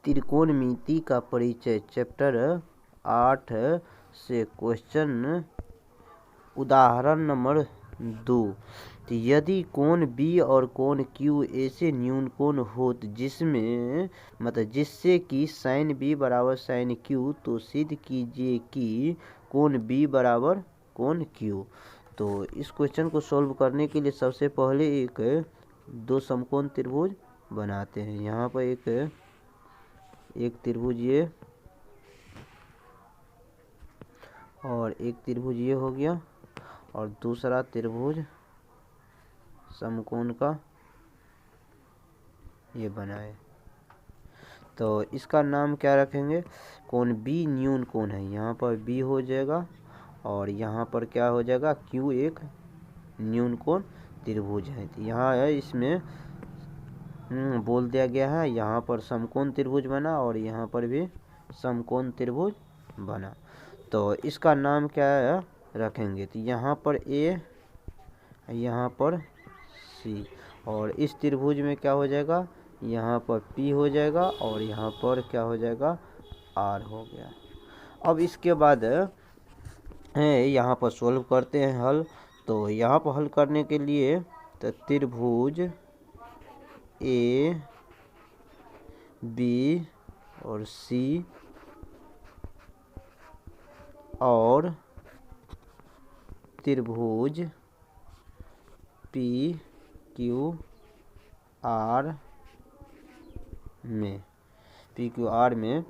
त्रिकोणमिति का परिचय चैप्टर 8 से क्वेश्चन उदाहरण नंबर 2। तो यदि कोण B और कोण Q ऐसे न्यून कोण हो जिसमें जिससे कि sin B बराबर sin Q, तो सिद्ध कीजिए कि कोण B बराबर कोण Q। तो इस क्वेश्चन को सॉल्व करने के लिए सबसे पहले एक दो समकोण त्रिभुज बनाते हैं। यहाँ पर एक त्रिभुज ये और एक त्रिभुज ये हो गया और दूसरा त्रिभुज समकोण का ये बनाए। तो इसका नाम क्या रखेंगे? कोण B न्यून कोण है, यहाँ पर B हो जाएगा और यहाँ पर क्या हो जाएगा? Q एक न्यून कोण त्रिभुज है। तो यहाँ है इसमें बोल दिया गया है, यहाँ पर समकोण त्रिभुज बना और यहाँ पर भी समकोण त्रिभुज बना। तो इसका नाम क्या रखेंगे? तो यहाँ पर A, यहाँ पर C और इस त्रिभुज में क्या हो जाएगा? यहाँ पर P हो जाएगा और यहाँ पर क्या हो जाएगा? R हो गया। अब इसके बाद यहाँ पर सोल्व करते हैं हल। तो यहाँ पर हल करने के लिए तो त्रिभुज A, B और C और त्रिभुज P, Q, R में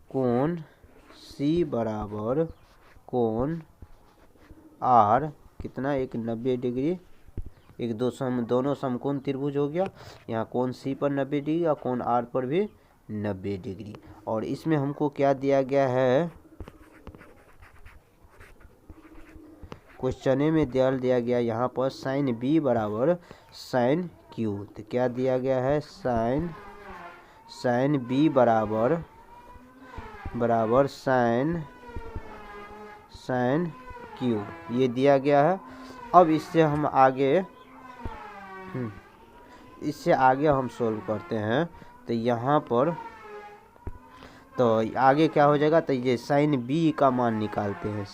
कोण C बराबर कोण R कितना? एक 90 डिग्री। एक दोनों समकोण त्रिभुज हो गया। यहाँ कोण C पर 90 डिग्री और कोण R पर भी 90 डिग्री। और इसमें हमको क्या दिया गया है? क्वेश्चन में दिया गया यहाँ पर sin B बराबर sin Q। तो क्या दिया गया है? sin B बराबर sin Q ये दिया गया है। अब इससे आगे हम सोल्व करते हैं। तो यहाँ पर तो आगे क्या हो जाएगा? तो ये sin B का मान निकालते हैं।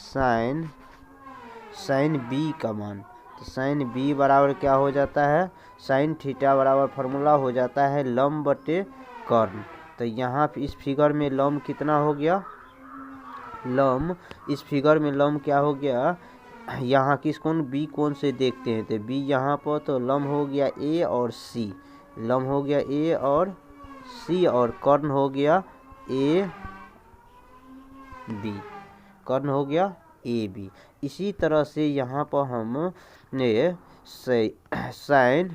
sin B का मान, तो sin B बराबर क्या हो जाता है? sin थीटा बराबर फार्मूला हो जाता है लंब बटे कर्ण। तो यहाँ इस फिगर में लंब कितना हो गया? इस फिगर में लंब क्या हो गया? यहाँ किस कोण? B कोण से देखते हैं। तो B यहाँ पर तो लंब हो गया A और C, लंब हो गया A और C और कर्ण हो गया A B, कर्ण हो गया A B। इसी तरह से यहाँ पर हम sin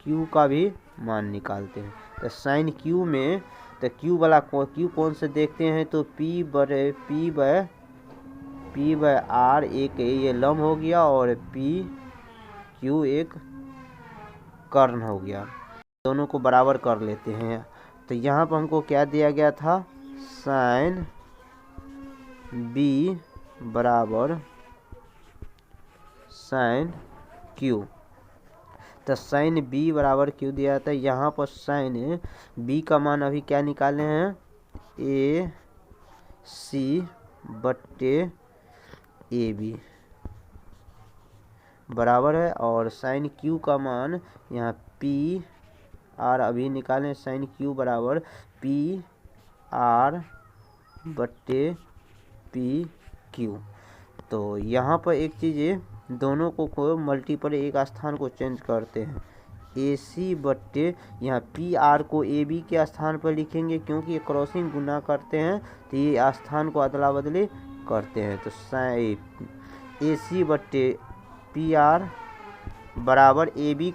Q का भी मान निकालते हैं। तो sin Q में तो Q कौन से देखते हैं? तो P बाय R एक ये लंब हो गया और Q एक कर्ण हो गया। दोनों को बराबर कर लेते हैं। तो यहाँ पर हमको क्या दिया गया था? sin B बराबर sin Q। तो sin B बराबर Q दिया जाता है। यहाँ पर sin B का मान अभी क्या निकाले हैं? A C बट्टे A B बराबर है। और sin Q का मान यहाँ P R अभी निकालें। sin Q बराबर P R बट्टे P Q। तो यहाँ पर एक चीज़ दोनों को मल्टीपल एक स्थान को चेंज करते हैं। AC बट्टे यहाँ PR को AB के स्थान पर लिखेंगे क्योंकि ये क्रॉसिंग गुना करते हैं तो ये स्थान को अदला बदली करते हैं। तो AC बट्टे PR बराबर AB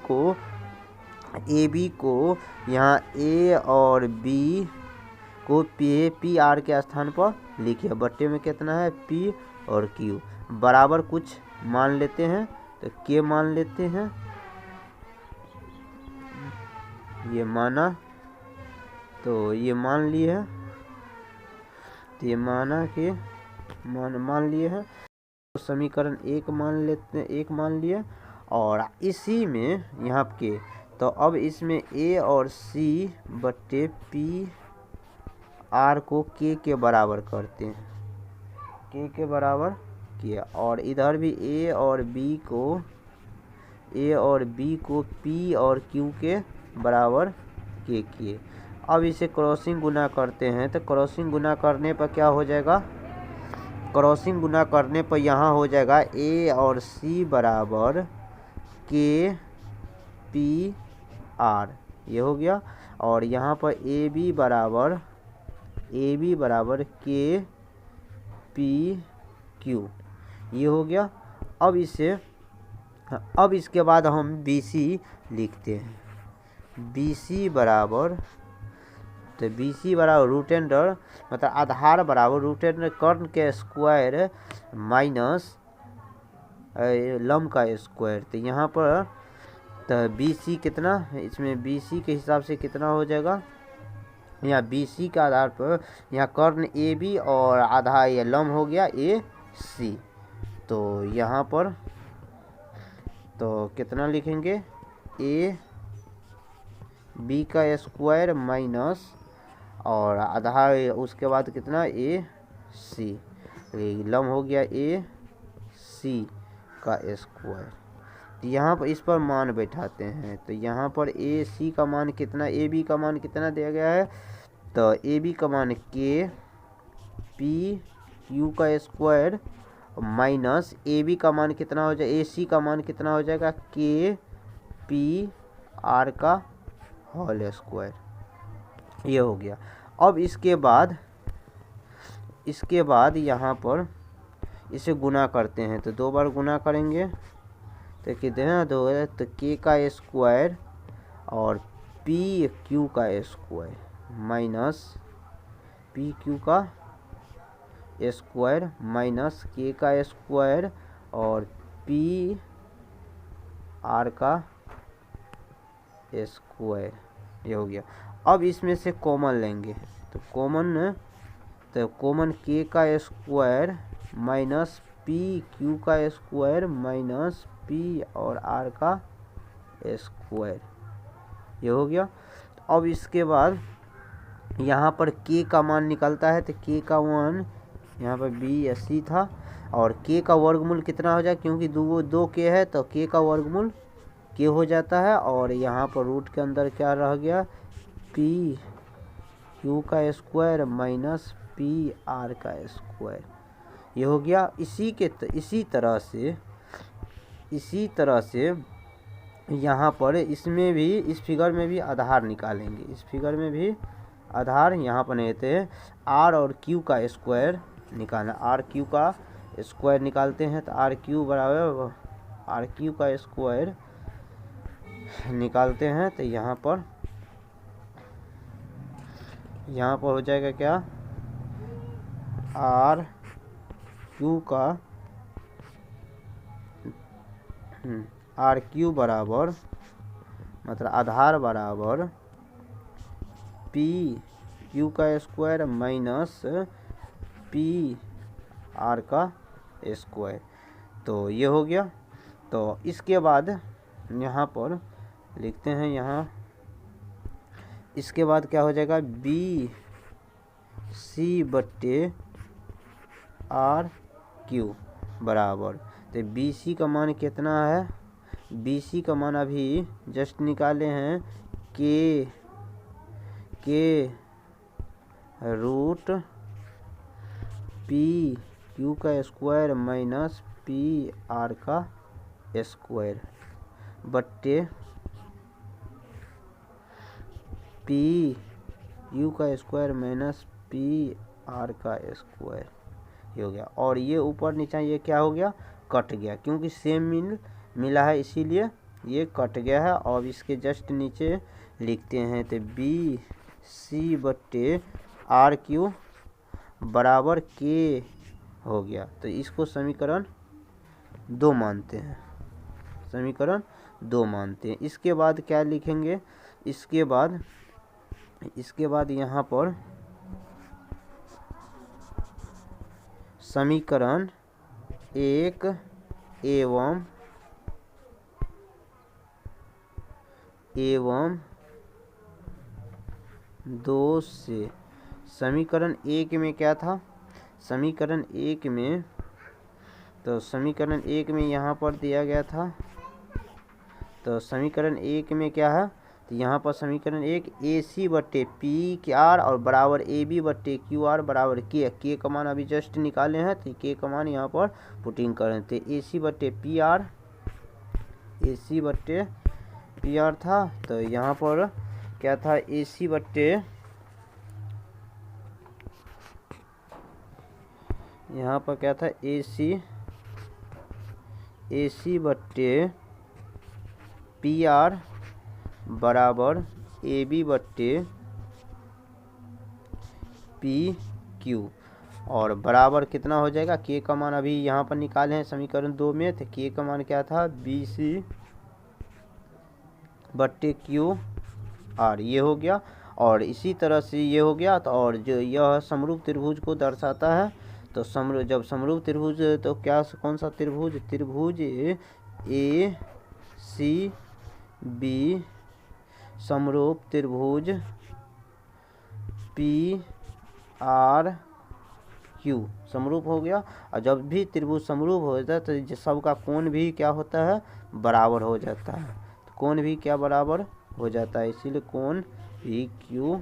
को यहाँ A और B को PR के स्थान पर लिखिए। बट्टे में कितना है? P और Q बराबर कुछ मान लेते हैं। तो K मान लेते हैं, ये माना, तो ये मान लिए है, तो ये माना कि मान लिए हैं। तो समीकरण 1 मान लेते हैं, 1 मान लिए। और इसी में यहाँ के तो अब इसमें ए और सी बट्टे पी आर को के बराबर करते हैं, के बराबर किया, और इधर भी ए और बी को पी और क्यू के बराबर के किए। अब इसे क्रॉसिंग गुना करते हैं, तो क्रॉसिंग गुना करने पर क्या हो जाएगा, क्रॉसिंग गुना करने पर यहाँ हो जाएगा ए और सी बराबर के पी आर, ये हो गया। और यहाँ पर ए बी बराबर के पी क्यू, ये हो गया। अब इसके बाद हम बी सी लिखते हैं। बी सी बराबर, तो बी सी बराबर रूट अंडर मतलब आधार बराबर रूट अंडर कर्ण के स्क्वायर माइनस लंब का स्क्वायर। तो यहाँ पर तो बी सी कितना, इसमें बी सी के हिसाब से कितना हो जाएगा, यहाँ बी सी के आधार पर यहाँ कर्ण ए बी और आधा ये लंब हो गया ए सी। तो यहाँ पर तो कितना लिखेंगे, ए बी का स्क्वायर माइनस और आधा उसके बाद कितना ए सी, लंब हो गया ए सी का स्क्वायर। यहाँ पर इस पर मान बैठाते हैं, तो यहाँ पर ए सी का मान कितना, ए बी का मान कितना दिया गया है, तो ए बी का मान के पी क्यू का स्क्वायर माइनस ए बी का मान कितना हो जाएगा, ए सी का मान कितना हो जाएगा, के पी आर का होल स्क्वायर, ये हो गया। अब इसके बाद यहाँ पर इसे गुना करते हैं, तो 2 बार गुना करेंगे तो कितने हैं, 2 है, तो के का स्क्वायर और पी क्यू का स्क्वायर माइनस पी क्यू का स्क्वायर माइनस के का स्क्वायर और पी आर का स्क्वायर, ये हो गया। अब इसमें से कॉमन लेंगे, तो कॉमन के का स्क्वायर माइनस पी क्यू का स्क्वायर माइनस पी और आर का स्क्वायर, ये हो गया। अब इसके बाद यहाँ पर के का मान निकलता है, तो के का मान यहाँ पर बी या सी था, और के का वर्गमूल कितना हो जाए, क्योंकि दो के है तो के का वर्गमूल के हो जाता है, और यहाँ पर रूट के अंदर क्या रह गया, पी क्यू का स्क्वायर माइनस पी आर का स्क्वायर, ये हो गया। इसी तरह से यहाँ पर इसमें भी, इस फिगर में भी आधार निकालेंगे, इस फिगर में भी आधार यहाँ पर लेते हैं, आर और क्यू का स्क्वायर निकालना, आर क्यू का स्क्वायर निकालते हैं, तो आर क्यू बराबर आर क्यू का स्क्वायर निकालते हैं, तो यहाँ पर हो जाएगा क्या, आर क्यू बराबर मतलब आधार बराबर पी क्यू का स्क्वायर माइनस पी आर का स्क्वायर, तो ये हो गया। तो इसके बाद यहाँ पर लिखते हैं, यहाँ इसके बाद क्या हो जाएगा, बी सी बट्टे आर क्यू बराबर, तो बी सी का मान कितना है, बी सी का मान अभी जस्ट निकाले हैं, के रूट पी क्यू का स्क्वायर माइनस पी आर का स्क्वायर बट्टे पी यू का स्क्वायर माइनस पी आर का स्क्वायर, ये हो गया। और ये ऊपर नीचे ये क्या हो गया, कट गया, क्योंकि सेम मिला है इसीलिए ये कट गया है। और इसके जस्ट नीचे लिखते हैं, तो बी सी बट्टे आर क्यू बराबर के हो गया, तो इसको समीकरण 2 मानते हैं, समीकरण 2 मानते हैं। इसके बाद क्या लिखेंगे, इसके बाद यहाँ पर समीकरण 1 एवं एवं 2 से। समीकरण 1 में क्या था? समीकरण 1 में, तो समीकरण 1 में यहाँ पर दिया गया था, तो समीकरण 1 में क्या है? तो यहाँ पर समीकरण 1 AC बट्टे पी के आर और बराबर AB बट्टे क्यू आर बराबर के का मान अभी जस्ट निकाले हैं, तो के का मान यहाँ पर पुटिंग करें, तो AC बट्टे पी आर था। तो यहाँ पर क्या था? AC बट्टे, यहाँ पर क्या था? AC बट्टे पी आर बराबर AB बट्टे पी क्यू और बराबर कितना हो जाएगा? के का मान अभी यहाँ पर निकाले हैं समीकरण 2 में, तो के का मान क्या था? BC बट्टे क्यू आर, ये हो गया। और इसी तरह से ये हो गया। तो और जो यह समरूप त्रिभुज को दर्शाता है, तो जब समरूप त्रिभुज, तो क्या, कौन सा त्रिभुज? त्रिभुज ACB समरूप त्रिभुज PRQ समरूप हो गया। और जब भी त्रिभुज समरूप हो जाता है तो सबका कोण भी क्या होता है? बराबर हो जाता है। तो कोण भी क्या बराबर हो जाता है, इसीलिए कोण PQ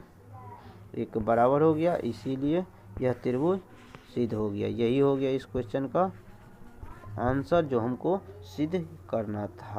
एक बराबर हो गया, इसीलिए यह त्रिभुज सिद्ध हो गया। यही हो गया इस क्वेश्चन का आंसर जो हमको सिद्ध करना था।